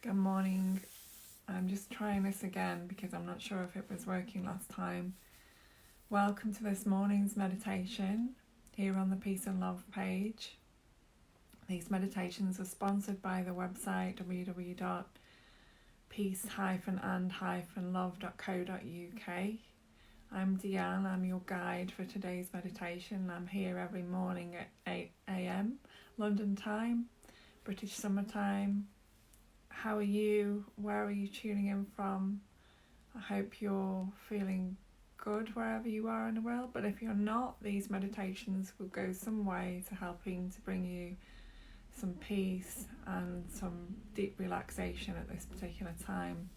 Good morning. I'm just trying this again because I'm not sure if it was working last time. Welcome to this morning's meditation here on the Peace and Love page. These meditations are sponsored by the website www.peace-and-love.co.uk. I'm Deanne, I'm your guide for today's meditation. I'm here every morning at 8 a.m. London time, British summer time. How are you? Where are you tuning in from? I hope you're feeling good wherever you are in the world, but if you're not, these meditations will go some way to helping to bring you some peace and some deep relaxation at this particular time.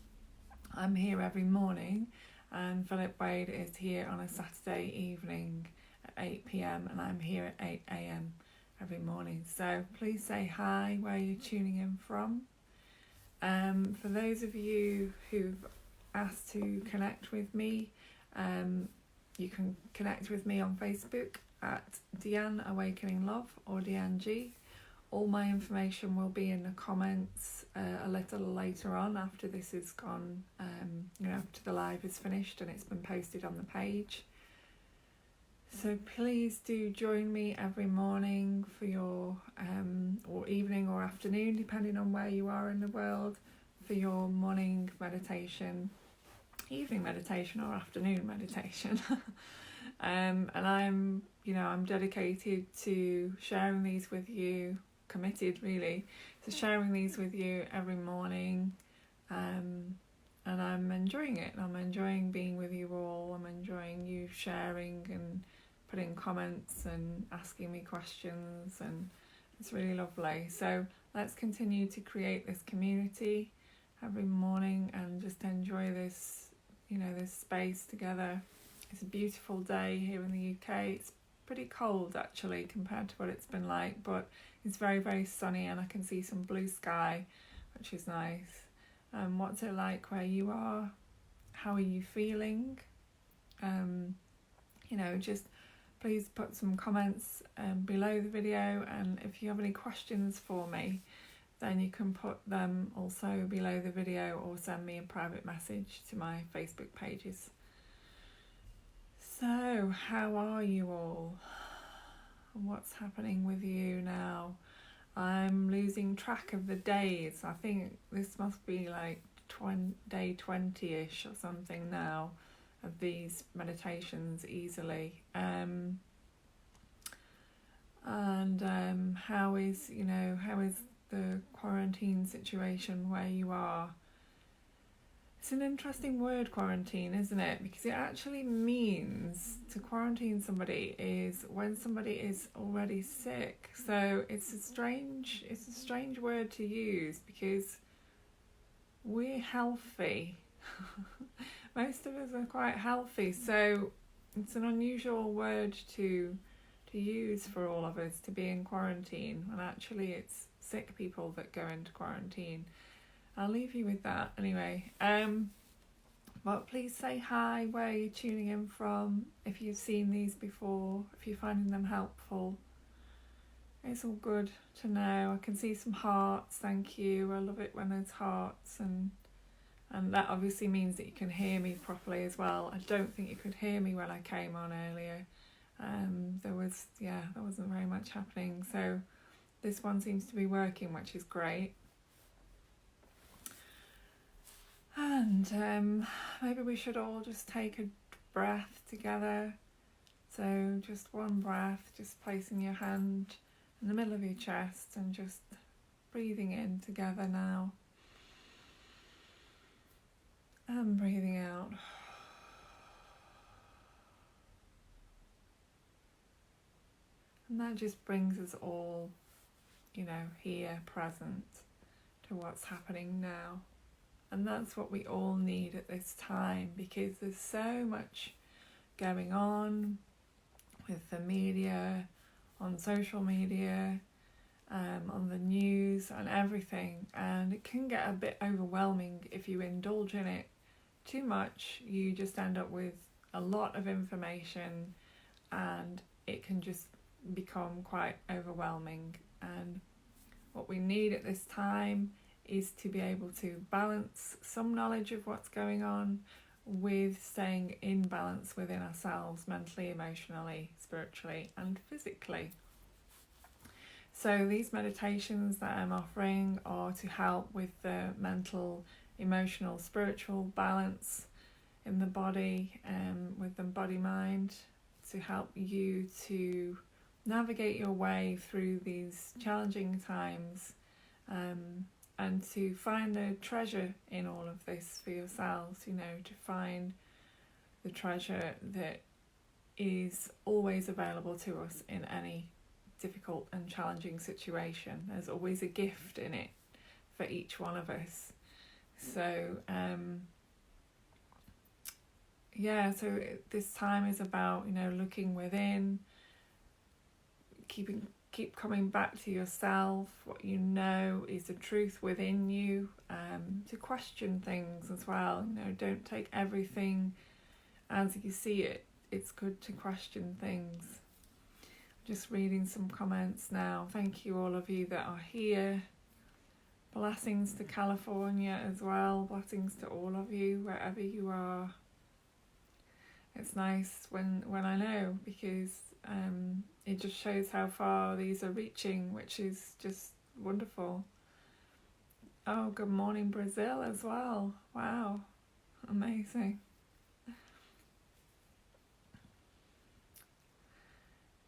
I'm here every morning, and Philip Wade is here on a Saturday evening at 8 p.m. and I'm here at 8 a.m. every morning. So please say hi where you're tuning in from. For those of you who've asked to connect with me, you can connect with me on Facebook at Deanne Awakening Love or Deanne G. All my information will be in the comments a little later on after this is gone, after the live is finished and it's been posted on the page. So please do join me every morning for your, or evening or afternoon, depending on where you are in the world, for your morning meditation, evening meditation or afternoon meditation. And I'm dedicated to sharing these with you, committed really, to sharing these with you every morning. And I'm enjoying it. I'm enjoying being with you all. I'm enjoying you sharing and putting comments and asking me questions, and it's really lovely. So let's continue to create this community every morning and just enjoy this, this space together. It's a beautiful day here in the UK. It's pretty cold actually compared to what it's been like, but it's very, very sunny and I can see some blue sky, which is nice. What's it like where you are? How are you feeling? Just please put some comments below the video, and if you have any questions for me, then you can put them also below the video or send me a private message to my Facebook pages. So, how are you all? What's happening with you now? I'm losing track of the days. I think this must be like day 20-ish or something now of these meditations easily. How is the quarantine situation where you are? It's an interesting word, quarantine, isn't it? Because it actually means to quarantine somebody is when somebody is already sick. So it's a strange word to use because we're healthy. Most of us are quite healthy, so it's an unusual word to use for all of us to be in quarantine, when actually it's sick people that go into quarantine. I'll leave you with that anyway. But please say hi where you're tuning in from, if you've seen these before, if you're finding them helpful. It's all good to know. I can see some hearts, thank you. I love it when there's hearts, and that obviously means that you can hear me properly as well. I don't think you could hear me when I came on earlier. There wasn't very much happening, so this one seems to be working, which is great. And maybe we should all just take a breath together. So just one breath, just placing your hand in the middle of your chest and just breathing in together now. And breathing out. And that just brings us all, here, present to what's happening now. And that's what we all need at this time, because there's so much going on with the media, on social media, on the news and everything. And it can get a bit overwhelming if you indulge in it too much. You just end up with a lot of information and it can just become quite overwhelming. And what we need at this time is to be able to balance some knowledge of what's going on with staying in balance within ourselves, mentally, emotionally, spiritually, and physically. So these meditations that I'm offering are to help with the mental, emotional, spiritual balance in the body, with the body-mind, to help you to navigate your way through these challenging times, and to find the treasure in all of this for yourselves, to find the treasure that is always available to us in any difficult and challenging situation. There's always a gift in it for each one of us. So so this time is about looking within, keep coming back to yourself, what is the truth within you, to question things as well. Don't take everything as you see it. It's good to question things. Just reading some comments now. Thank you, all of you that are here. Blessings to California as well. Blessings to all of you, wherever you are. It's nice when I know, because it just shows how far these are reaching, which is just wonderful. Oh, good morning, Brazil as well. Wow, amazing.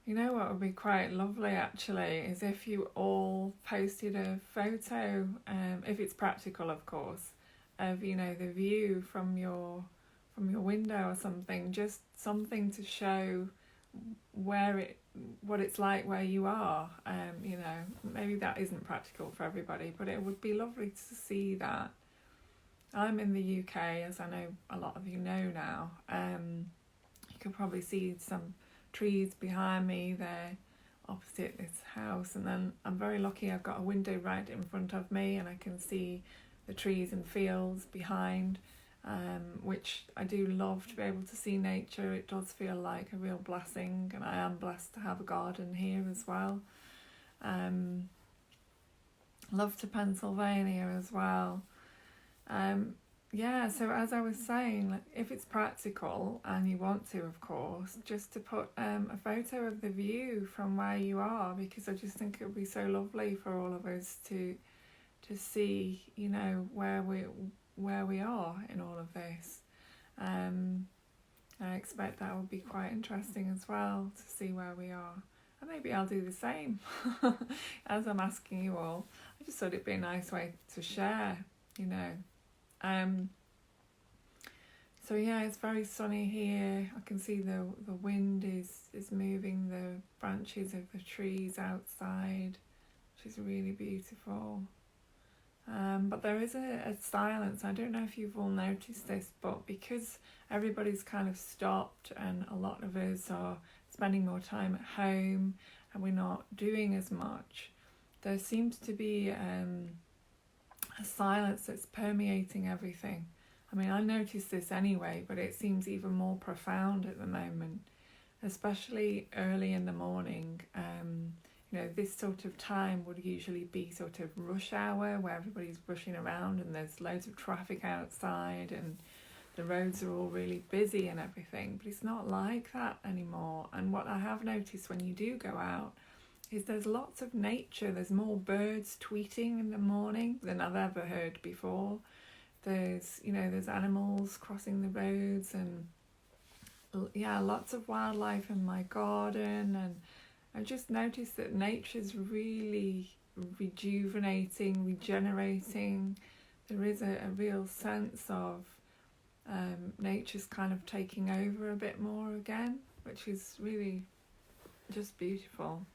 You know what would be quite lovely actually is if you all posted a photo, if it's practical of course, of the view from your window or something, just something to show what it's like where you are. Maybe that isn't practical for everybody, but it would be lovely to see that. I'm in the UK, as I know a lot of you know now. You can probably see some trees behind me there opposite this house, and then I'm very lucky I've got a window right in front of me and I can see the trees and fields behind, which I do love to be able to see nature. It does feel like a real blessing, and I am blessed to have a garden here as well. Love to Pennsylvania as well. So as I was saying, if it's practical and you want to, of course, just to put a photo of the view from where you are, because I just think it would be so lovely for all of us to see, where we are in all of this. I expect that would be quite interesting as well, to see where we are. And maybe I'll do the same as I'm asking you all. I just thought it'd be a nice way to share, So it's very sunny here. I can see the wind is moving the branches of the trees outside, which is really beautiful. But there is a silence. I don't know if you've all noticed this, but because everybody's kind of stopped and a lot of us are spending more time at home and we're not doing as much, there seems to be a silence that's permeating everything. I mean, I notice this anyway, but it seems even more profound at the moment, especially early in the morning. This sort of time would usually be sort of rush hour, where everybody's rushing around and there's loads of traffic outside and the roads are all really busy and everything, but it's not like that anymore. And what I have noticed when you do go out is there's lots of nature. There's more birds tweeting in the morning than I've ever heard before. There's animals crossing the roads, and lots of wildlife in my garden. And I've just noticed that nature's really rejuvenating, regenerating. There is a real sense of nature's kind of taking over a bit more again, which is really just beautiful.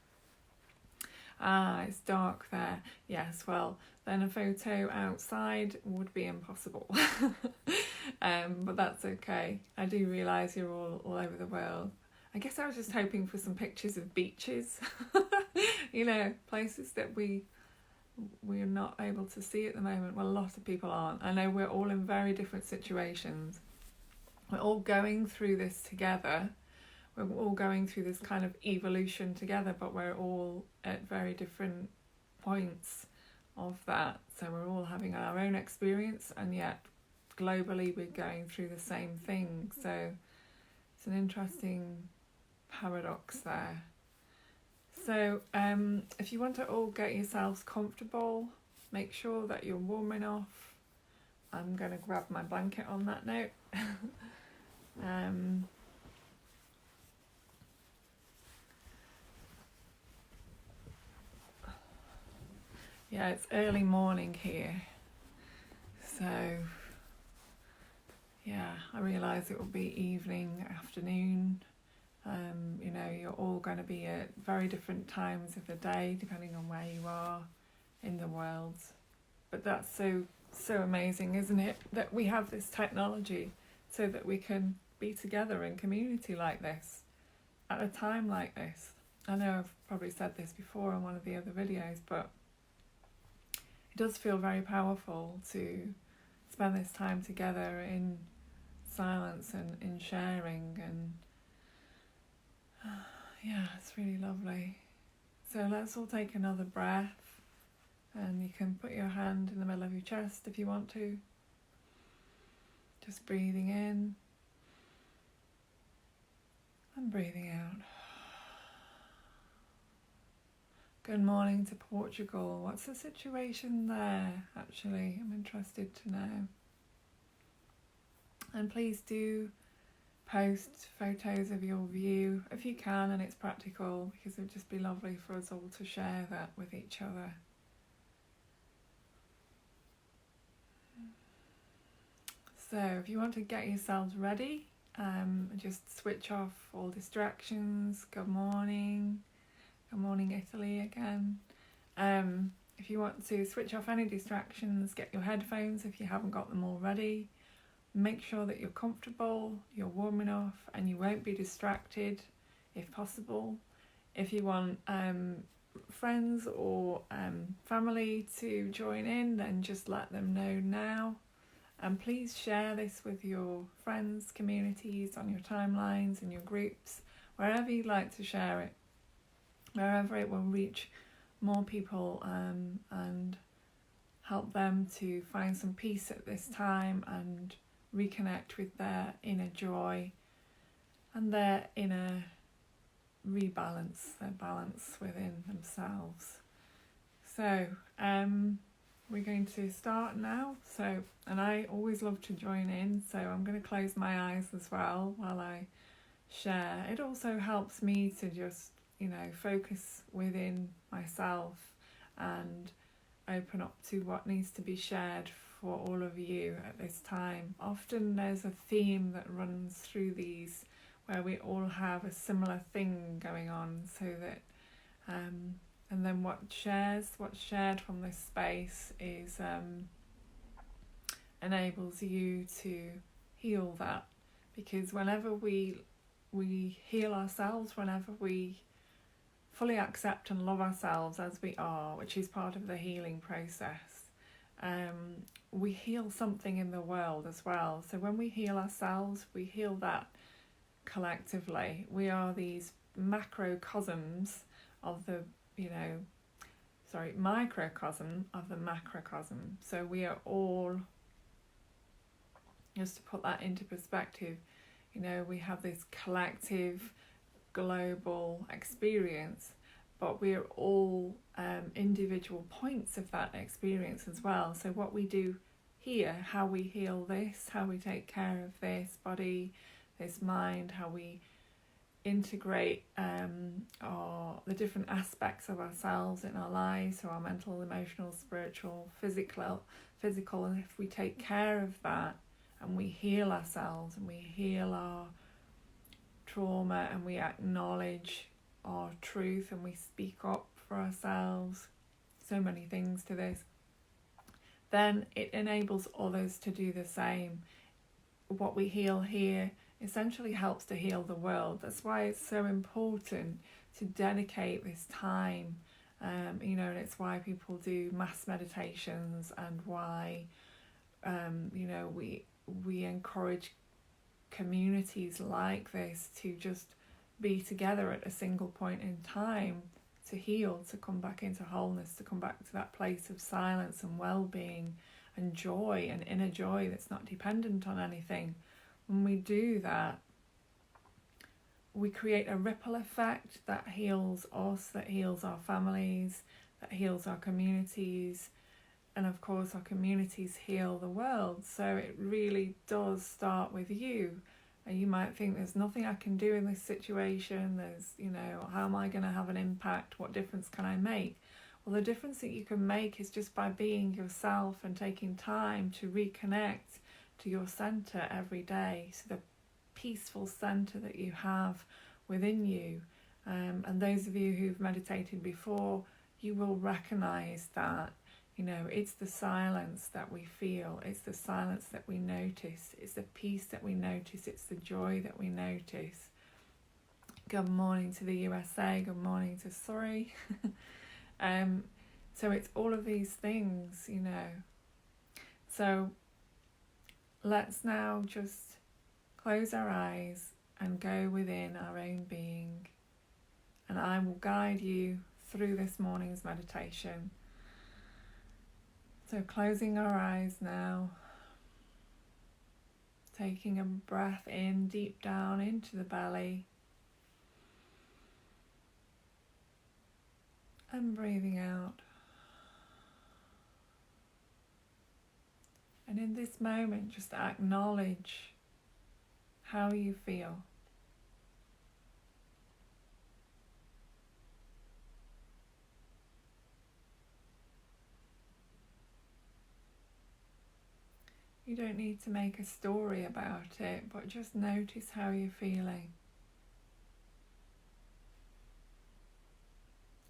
It's dark there. Yes, well, then a photo outside would be impossible. But that's okay. I do realise you're all over the world. I guess I was just hoping for some pictures of beaches, places that we're not able to see at the moment. Well, a lot of people aren't. I know we're all in very different situations. We're all going through this together. We're all going through this kind of evolution together, but we're all at very different points of that. So we're all having our own experience, and yet globally we're going through the same thing. So it's an interesting paradox there. So if you want to all get yourselves comfortable, make sure that you're warm enough. I'm going to grab my blanket on that note. Yeah, it's early morning here, so yeah, I realise it will be evening, afternoon. You know, you're all going to be at very different times of the day depending on where you are in the world. But that's so amazing, isn't it, that we have this technology so that we can be together in community like this at a time like this. I know I've probably said this before in one of the other videos, but it does feel very powerful to spend this time together in silence and in sharing, and yeah, it's really lovely. So let's all take another breath, and you can put your hand in the middle of your chest if you want to. Just breathing in and breathing out. Good morning to Portugal. What's the situation there, actually? I'm interested to know. And please do post photos of your view if you can and it's practical, because it would just be lovely for us all to share that with each other. So if you want to get yourselves ready, just switch off all distractions. Good morning Italy again. If you want to switch off any distractions, get your headphones if you haven't got them already. Make sure that you're comfortable, you're warm enough, and you won't be distracted if possible. If you want friends or family to join in, then just let them know now. And please share this with your friends, communities, on your timelines and your groups, wherever you'd like to share it, wherever it will reach more people and help them to find some peace at this time and reconnect with their inner joy and their inner rebalance, their balance within themselves. So we're going to start now. And I always love to join in, so I'm going to close my eyes as well while I share. It also helps me to just, focus within myself and open up to what needs to be shared for all of you at this time. Often there's a theme that runs through these where we all have a similar thing going on, so that and then what's shared from this space is enables you to heal that, because whenever we heal ourselves, whenever we fully accept and love ourselves as we are, which is part of the healing process, we heal something in the world as well. So when we heal ourselves, we heal that collectively. We are these macrocosms of the, microcosm of the macrocosm. So we are all, just to put that into perspective, we have this collective global experience, but we're all individual points of that experience as well. So what we do here, how we heal this, how we take care of this body, this mind, how we integrate the different aspects of ourselves in our lives, so our mental, emotional, spiritual, physical, and if we take care of that and we heal ourselves and we heal our trauma and we acknowledge our truth and we speak up for ourselves, so many things to this, then it enables others to do the same. What we heal here essentially helps to heal the world. That's why it's so important to dedicate this time, and it's why people do mass meditations, and why we encourage communities like this to just be together at a single point in time, to heal, to come back into wholeness, to come back to that place of silence and well-being and joy and inner joy that's not dependent on anything. When we do that, we create a ripple effect that heals us, that heals our families, that heals our communities, and of course our communities heal the world. So it really does start with you. And you might think there's nothing I can do in this situation, how am I going to have an impact, what difference can I make? Well, the difference that you can make is just by being yourself and taking time to reconnect to your centre every day, so the peaceful centre that you have within you. And those of you who've meditated before, you will recognise that, it's the silence that we feel, it's the silence that we notice, it's the peace that we notice, it's the joy that we notice. Good morning to the USA, good morning to Surrey. So it's all of these things, So let's now just close our eyes and go within our own being. And I will guide you through this morning's meditation. So closing our eyes now, taking a breath in deep down into the belly, and breathing out. And in this moment, just acknowledge how you feel. You don't need to make a story about it, but just notice how you're feeling.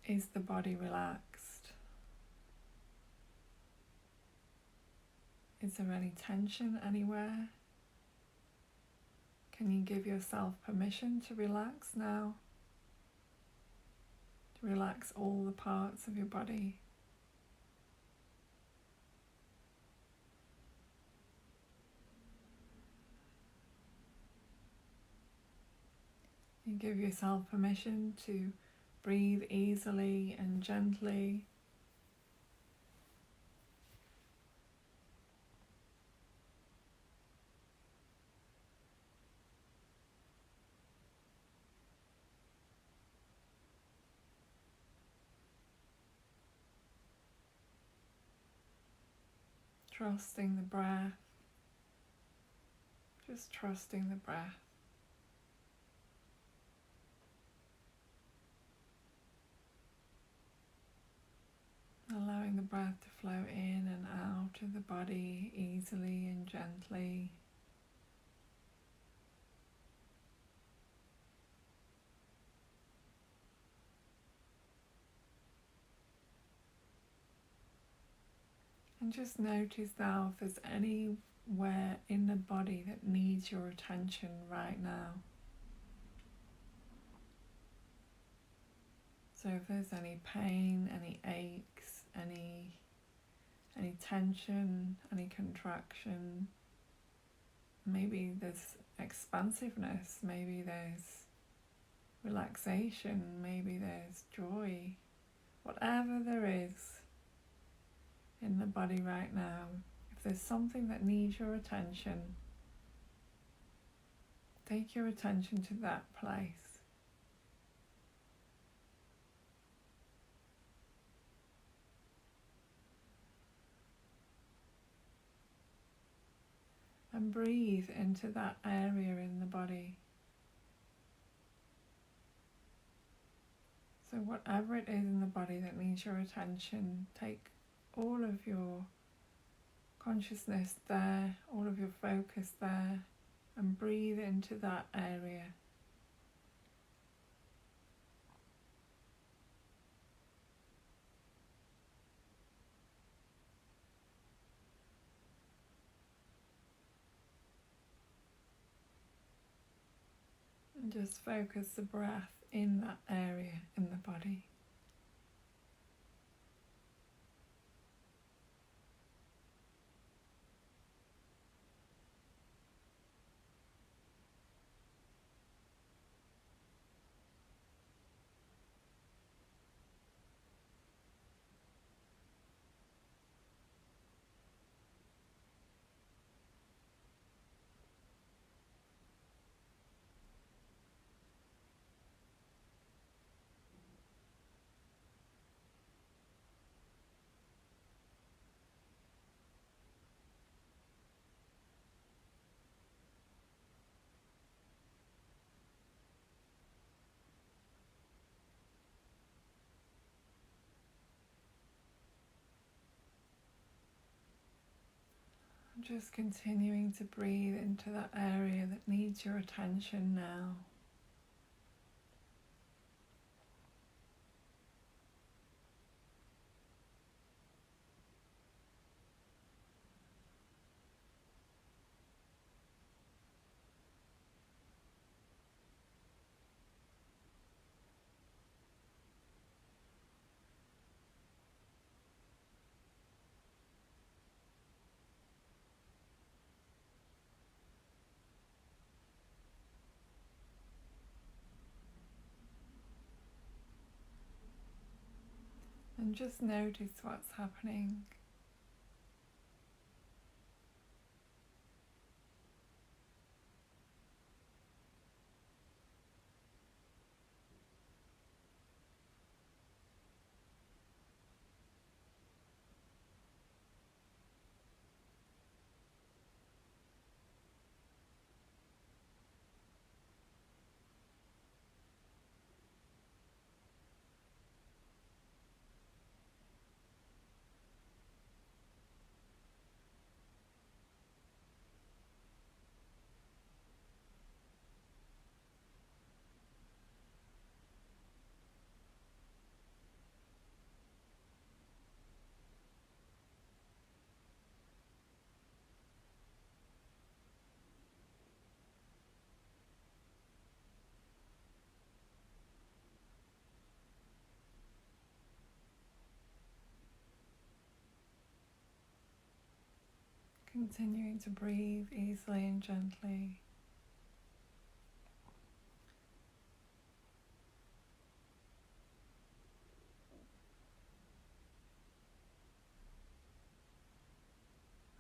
Is the body relaxed? Is there any tension anywhere? Can you give yourself permission to relax now? To relax all the parts of your body. You give yourself permission to breathe easily and gently. Trusting the breath. Just trusting the breath. Allowing the breath to flow in and out of the body easily and gently. And just notice now if there's anywhere in the body that needs your attention right now. So if there's any pain, any aches, any tension, any contraction, maybe there's expansiveness, maybe there's relaxation, maybe there's joy, whatever there is in the body right now, if there's something that needs your attention, take your attention to that place. And breathe into that area in the body. So whatever it is in the body that needs your attention, take all of your consciousness there, all of your focus there, and breathe into that area. And just focus the breath in that area in the body. Just continuing to breathe into that area that needs your attention now. And just notice what's happening. Continuing to breathe easily and gently.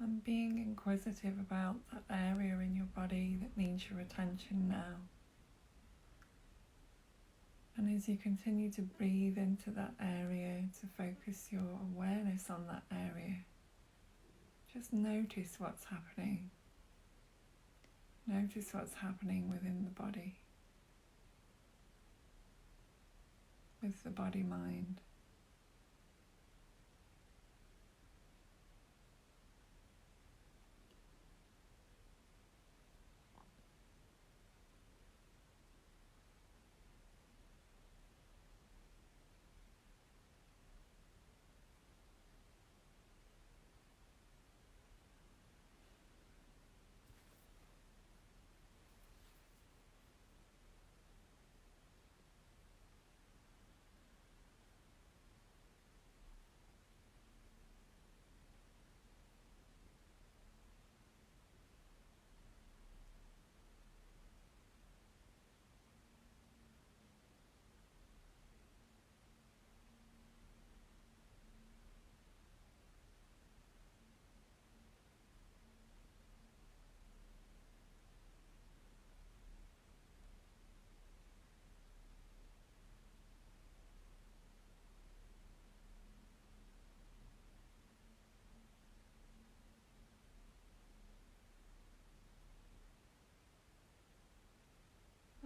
And being inquisitive about that area in your body that needs your attention now. And as you continue to breathe into that area, to focus your awareness on that area, just notice what's happening. Notice what's happening within the body, with the body-mind.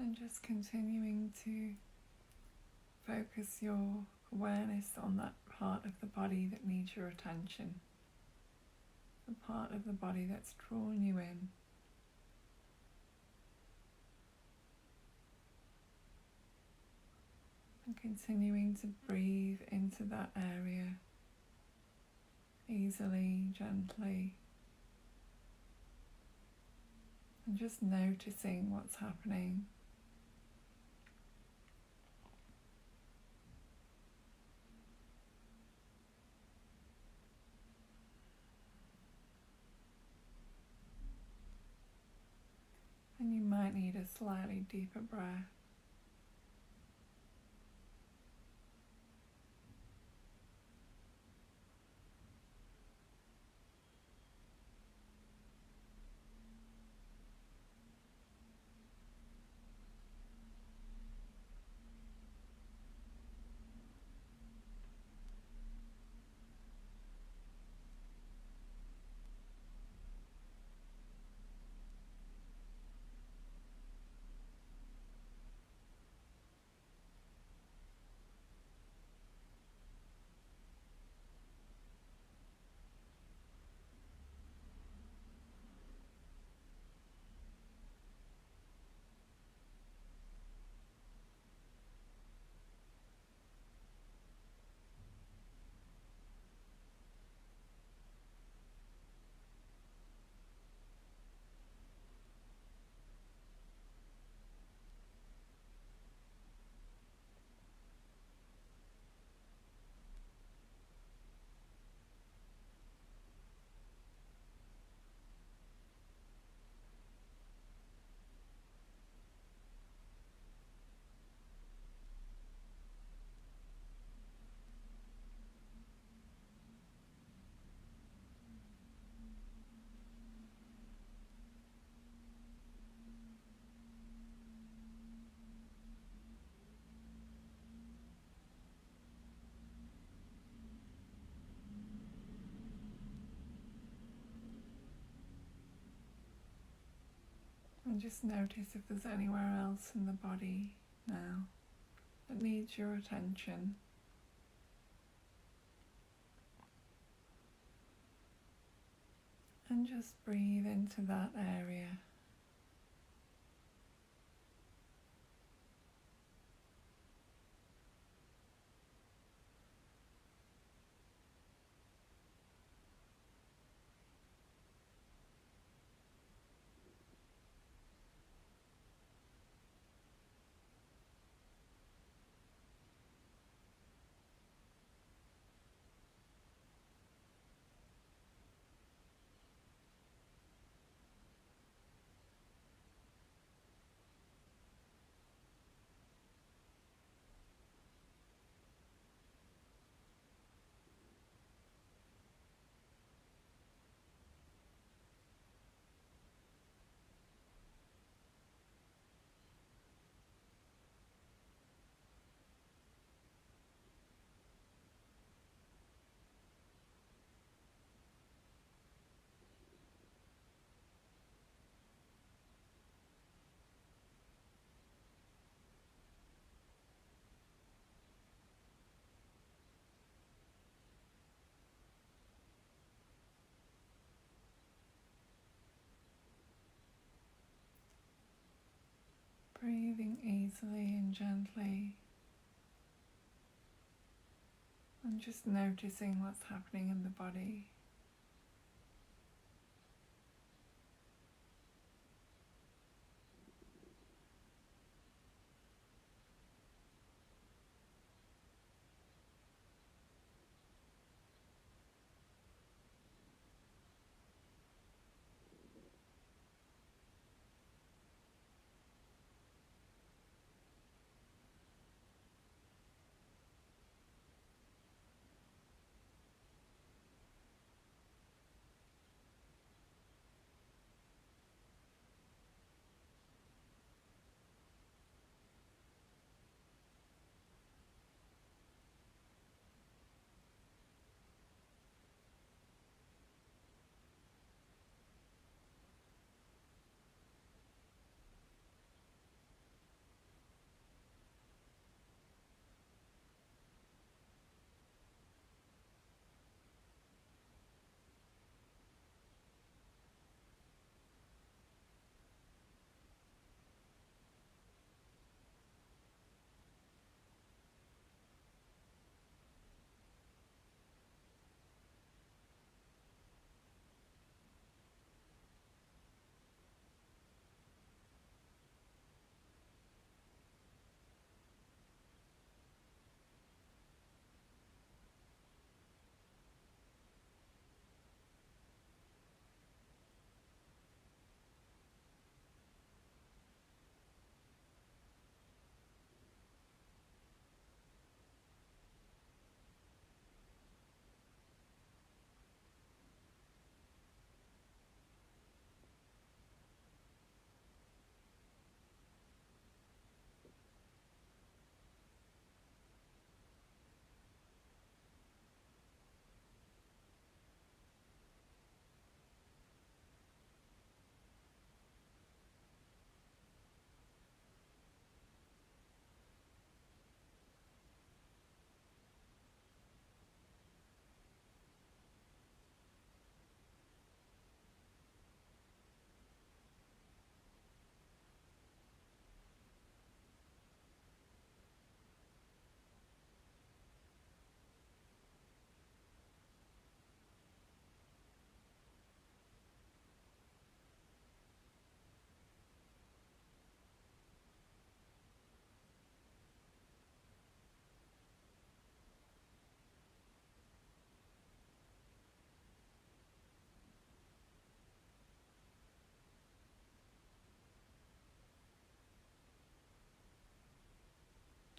And just continuing to focus your awareness on that part of the body that needs your attention, the part of the body that's drawn you in. And continuing to breathe into that area easily, gently, and just noticing what's happening. And you might need a slightly deeper breath. And just notice if there's anywhere else in the body now that needs your attention. And just breathe into that area. Breathing easily and gently, and just noticing what's happening in the body.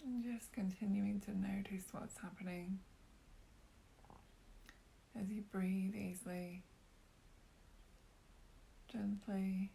And just continuing to notice what's happening as you breathe easily, gently.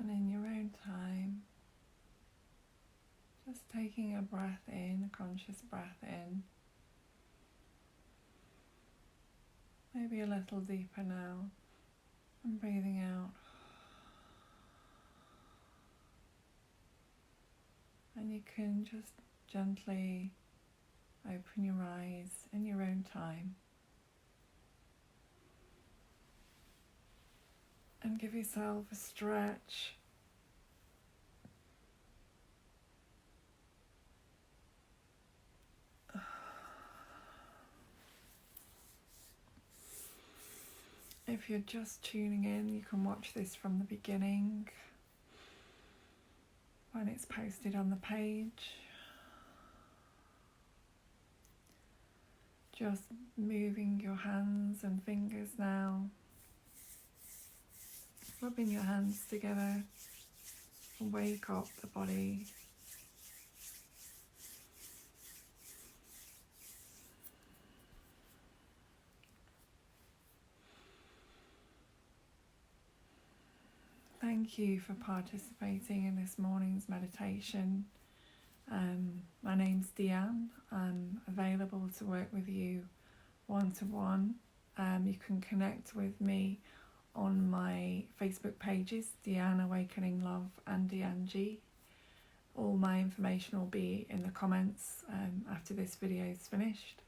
And in your own time, just taking a breath in, a conscious breath in. Maybe a little deeper now. And breathing out. And you can just gently open your eyes in your own time. And give yourself a stretch. If you're just tuning in, you can watch this from the beginning when it's posted on the page. Just moving your hands and fingers now, rubbing your hands together and wake up the body. Thank you for participating in this morning's meditation. My name's Deanne. I'm available to work with you one-to-one. You can connect with me on my Facebook pages, Deanne Awakening Love and Deanne G. All my information will be in the comments after this video is finished.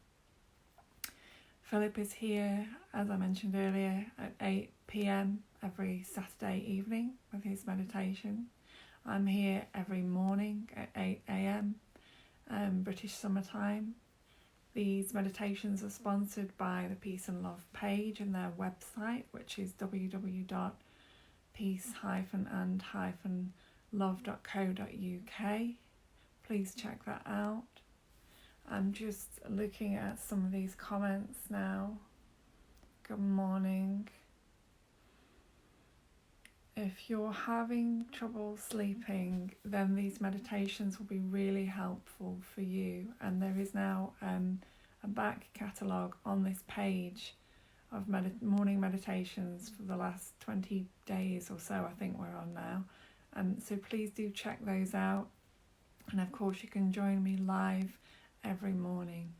Philip is here, as I mentioned earlier, at 8 p.m. every Saturday evening with his meditation. I'm here every morning at 8 a.m. British Summer Time. These meditations are sponsored by the Peace and Love page and their website, which is www.peace-and-love.co.uk. Please check that out. I'm just looking at some of these comments now. Good morning. If you're having trouble sleeping, then these meditations will be really helpful for you. And there is now a back catalogue on this page of morning meditations for the last 20 days or so, I think we're on now. So please do check those out. And of course you can join me live every morning,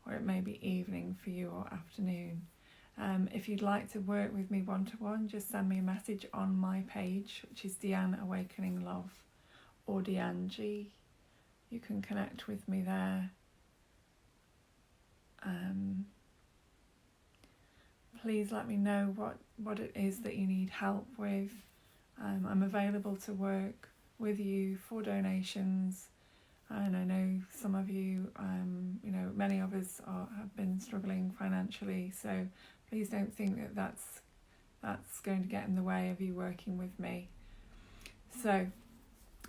or it may be evening for you or afternoon. If you'd like to work with me one-to-one, just send me a message on my page, which is Deanne Awakening Love or Deanne G. You can connect with me there. Please let me know what it is that you need help with. I'm available to work with you for donations. And I know some of you, many of us have been struggling financially, so please don't think that that's going to get in the way of you working with me. So,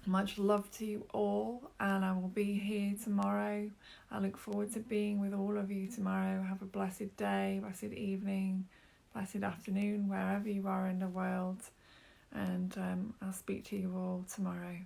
much love to you all, and I will be here tomorrow. I look forward to being with all of you tomorrow. Have a blessed day, blessed evening, blessed afternoon, wherever you are in the world, and I'll speak to you all tomorrow.